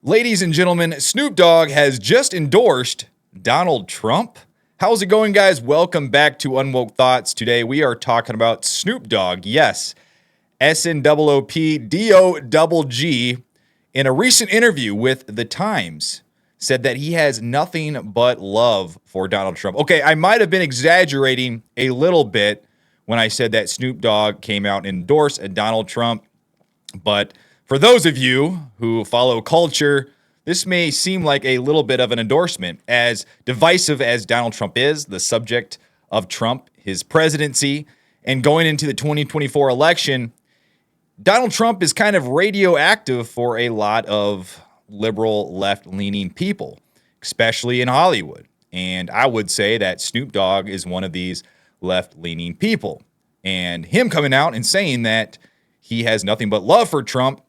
Ladies and gentlemen, Snoop Dogg has just endorsed Donald Trump. How's it going, guys? Welcome back to UnwokeThoughts. Today we are talking about Snoop Dogg. Yes, SNOOPDOGG. In a recent interview with The Times, said that he has nothing but love for Donald Trump. Okay, I might have been exaggerating a little bit when I said that Snoop Dogg came out and endorsed Donald Trump, but for those of you who follow culture, this may seem like a little bit of an endorsement. As divisive as Donald Trump is, the subject of Trump, his presidency, and going into the 2024 election, Donald Trump is kind of radioactive for a lot of liberal left-leaning people, especially in Hollywood. And I would say that Snoop Dogg is one of these left-leaning people. And him coming out and saying that he has nothing but love for Trump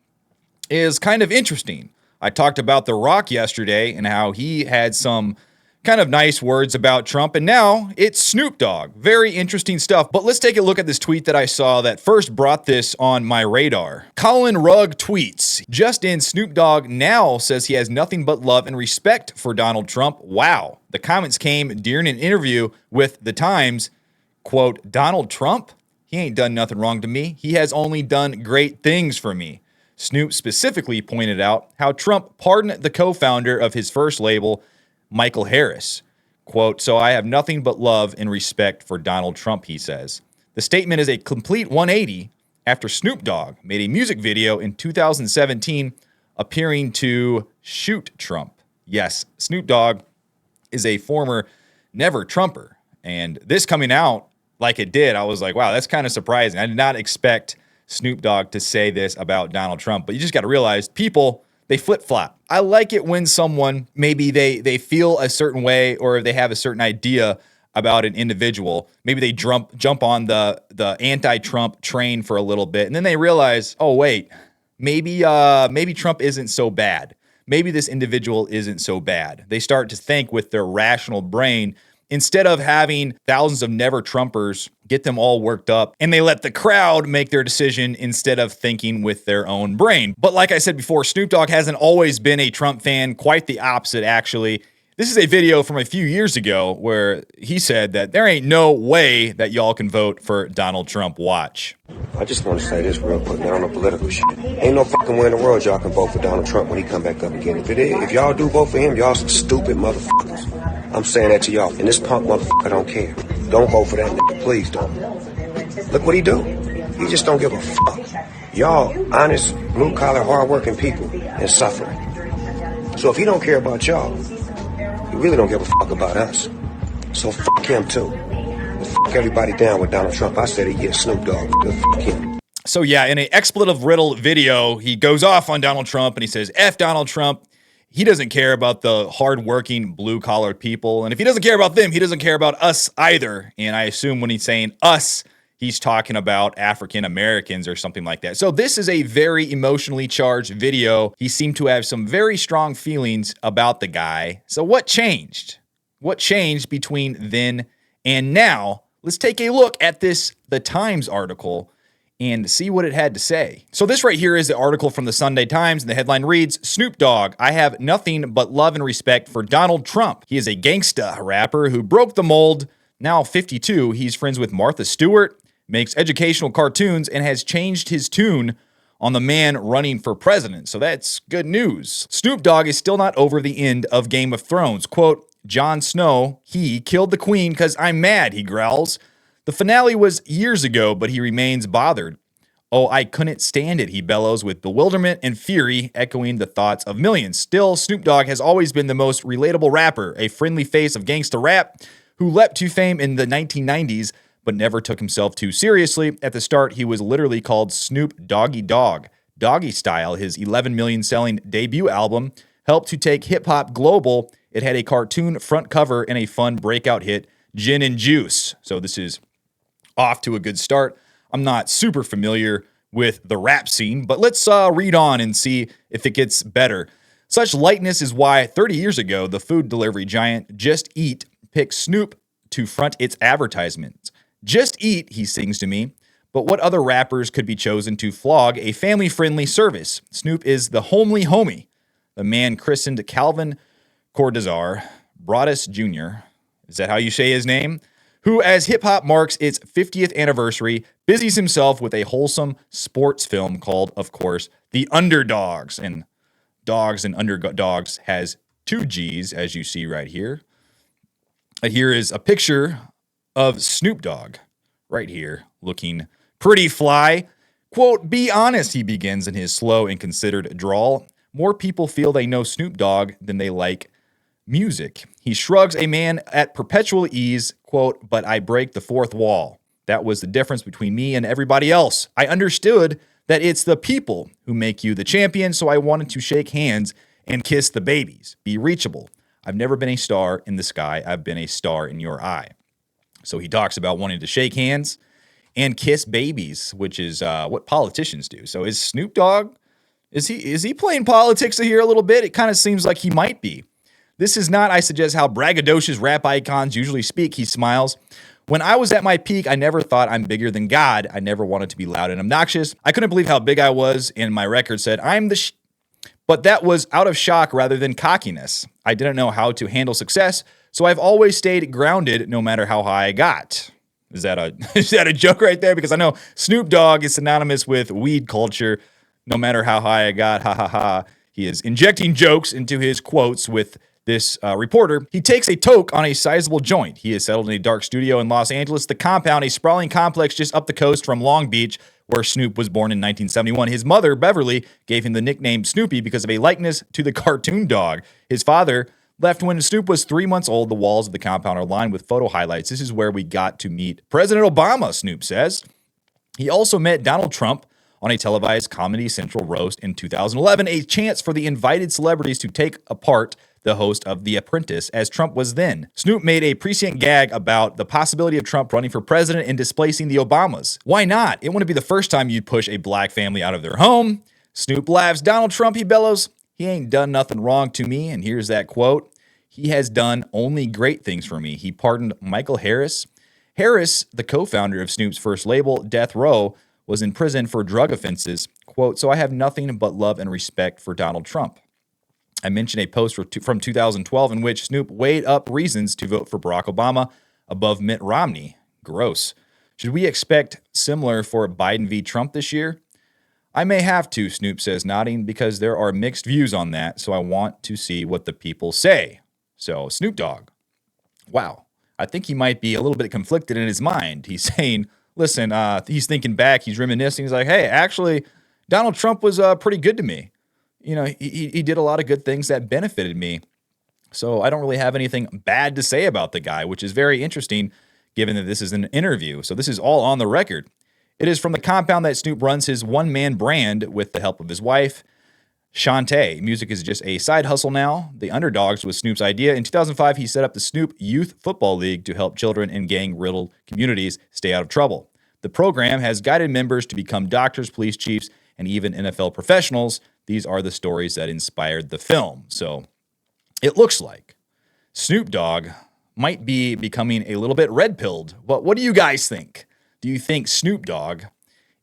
is kind of interesting. I talked about The Rock yesterday and how he had some kind of nice words about Trump, and now it's Snoop Dogg. Very interesting stuff. But let's take a look at this tweet that I saw that first brought this on my radar. Colin Rugg tweets, just in, Snoop Dogg now says he has nothing but love and respect for Donald Trump. Wow. The comments came during an interview with The Times. Quote, Donald Trump? He ain't done nothing wrong to me. He has only done great things for me. Snoop specifically pointed out how Trump pardoned the co-founder of his first label, Michael Harris. Quote, so I have nothing but love and respect for Donald Trump, he says. The statement is a complete 180 after Snoop Dogg made a music video in 2017 appearing to shoot Trump. Yes, Snoop Dogg is a former never Trumper. And this coming out like it did, I was like, wow, that's kind of surprising. I did not expect Snoop Dogg to say this about Donald Trump, but you just got to realize people, they flip-flop. I like it when someone, maybe they feel a certain way or they have a certain idea about an individual. Maybe they jump on the anti-Trump train for a little bit, and then they realize, oh wait, maybe Trump isn't so bad. Maybe this individual isn't so bad. They start to think with their rational brain instead of having thousands of never Trumpers get them all worked up, and they let the crowd make their decision instead of thinking with their own brain. But like I said before, Snoop Dogg hasn't always been a Trump fan, quite the opposite, actually. This is a video from a few years ago where he said that there ain't no way that y'all can vote for Donald Trump. Watch. I just want to say this real quick, man, on the political shit. Ain't no fucking way in the world y'all can vote for Donald Trump when he come back up again. If y'all do vote for him, y'all some stupid motherfuckers. I'm saying that to y'all. And this punk motherfucker don't care. Don't vote for that nigga. Please don't. Look what he do. He just don't give a fuck. Y'all honest, blue-collar, hard-working people and suffering. So if he don't care about y'all, he really don't give a fuck about us. So fuck him too. And fuck everybody down with Donald Trump. I said he gets Snoop Dogg. Fuck him. So yeah, in an expletive-riddled video, he goes off on Donald Trump and he says, F Donald Trump. He doesn't care about the hardworking blue-collar people. And if he doesn't care about them, he doesn't care about us either. And I assume when he's saying us, he's talking about African Americans or something like that. So this is a very emotionally charged video. He seemed to have some very strong feelings about the guy. So what changed? What changed between then and now? Let's take a look at this The Times article and see what it had to say. So this right here is the article from the Sunday Times, and the headline reads, Snoop Dogg, I have nothing but love and respect for Donald Trump. He is a gangsta rapper who broke the mold. Now 52, he's friends with Martha Stewart, makes educational cartoons, and has changed his tune on the man running for president. So that's good news. Snoop Dogg is still not over the end of Game of Thrones. Quote, Jon Snow, he killed the queen because I'm mad, he growls. The finale was years ago, but he remains bothered. Oh, I couldn't stand it, he bellows with bewilderment and fury, echoing the thoughts of millions. Still, Snoop Dogg has always been the most relatable rapper, a friendly face of gangsta rap who leapt to fame in the 1990s, but never took himself too seriously. At the start, he was literally called Snoop Doggy Dogg. Doggy Style, his 11 million selling debut album, helped to take hip-hop global. It had a cartoon front cover and a fun breakout hit, Gin and Juice. So this is off to a good start. I'm not super familiar with the rap scene, but let's read on and see if it gets better. Such lightness is why 30 years ago, the food delivery giant Just Eat picked Snoop to front its advertisements. Just Eat, he sings to me, but what other rappers could be chosen to flog a family-friendly service? Snoop is the homely homie. the man christened Calvin Cortazar Broadus Jr., is that how you say his name? Who, as hip-hop marks its 50th anniversary, busies himself with a wholesome sports film called, of course, The Underdogs. And Dogs and Underdogs has 2 G's, as you see right here. Here is a picture of Snoop Dogg right here, looking pretty fly. Quote, "Be honest," he begins in his slow and considered drawl. "More people feel they know Snoop Dogg than they like music." He shrugs, a man at perpetual ease. Quote, "But I break the fourth wall. That was the difference between me and everybody else. I understood that it's the people who make you the champion, so I wanted to shake hands and kiss the babies, be reachable. I've never been a star in the sky. I've been a star in your eye." So he talks about wanting to shake hands and kiss babies, which is what politicians do. So is Snoop Dogg, is he playing politics here a little bit? It kind of seems like he might be. "This is not, I suggest, how braggadocious rap icons usually speak," he smiles. "When I was at my peak, I never thought I'm bigger than God. I never wanted to be loud and obnoxious. I couldn't believe how big I was, and my record said, I'm the but that was out of shock rather than cockiness. I didn't know how to handle success, so I've always stayed grounded no matter how high I got." Is that a joke right there? Because I know Snoop Dogg is synonymous with weed culture. No matter how high I got, ha ha ha. He is injecting jokes into his quotes with this reporter. He takes a toke on a sizable joint. He is settled in a dark studio in Los Angeles, The Compound, a sprawling complex just up the coast from Long Beach, where Snoop was born in 1971. His mother, Beverly, gave him the nickname Snoopy because of a likeness to the cartoon dog. His father left when Snoop was 3 months old. The walls of the compound are lined with photo highlights. "This is where we got to meet President Obama," Snoop says. He also met Donald Trump on a televised Comedy Central roast in 2011, a chance for the invited celebrities to take apart the host of The Apprentice, as Trump was then. Snoop made a prescient gag about the possibility of Trump running for president and displacing the Obamas. "Why not? It wouldn't be the first time you'd push a black family out of their home." Snoop laughs. "Donald Trump," he bellows, "he ain't done nothing wrong to me." And here's that quote. "He has done only great things for me. He pardoned Michael Harris." Harris, the co-founder of Snoop's first label, Death Row, was in prison for drug offenses. Quote, "So I have nothing but love and respect for Donald Trump." I mentioned a post from 2012 in which Snoop weighed up reasons to vote for Barack Obama above Mitt Romney. Gross. Should we expect similar for Biden v. Trump this year? "I may have to," Snoop says, nodding, "because there are mixed views on that, so I want to see what the people say." So Snoop Dogg, wow, I think he might be a little bit conflicted in his mind. He's saying, listen, he's thinking back, he's reminiscing. He's like, hey, actually, Donald Trump was pretty good to me. You know, he did a lot of good things that benefited me. So I don't really have anything bad to say about the guy, which is very interesting given that this is an interview. So this is all on the record. It is from The Compound that Snoop runs his one-man brand with the help of his wife, Shantae. Music is just a side hustle now. The Underdogs was Snoop's idea. In 2005, he set up the Snoop Youth Football League to help children in gang-riddled communities stay out of trouble. The program has guided members to become doctors, police chiefs, and even NFL professionals. These are the stories that inspired the film. So it looks like Snoop Dogg might be becoming a little bit red-pilled. But what do you guys think? Do you think Snoop Dogg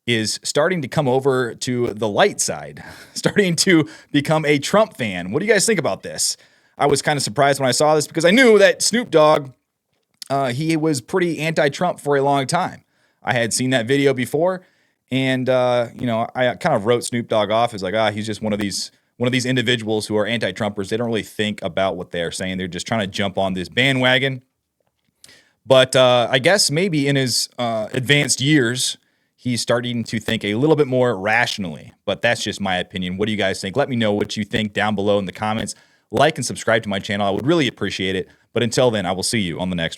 is starting to come over to the light side, starting to become a Trump fan? What do you guys think about this? I was kind of surprised when I saw this because I knew that Snoop Dogg, he was pretty anti-Trump for a long time. I had seen that video before, and I kind of wrote Snoop Dogg off as like, he's just one of these individuals who are anti-Trumpers. They don't really think about what they're saying. They're just trying to jump on this bandwagon. But I guess maybe in his advanced years, he's starting to think a little bit more rationally. But that's just my opinion. What do you guys think? Let me know what you think down below in the comments. Like and subscribe to my channel. I would really appreciate it. But until then, I will see you on the next one.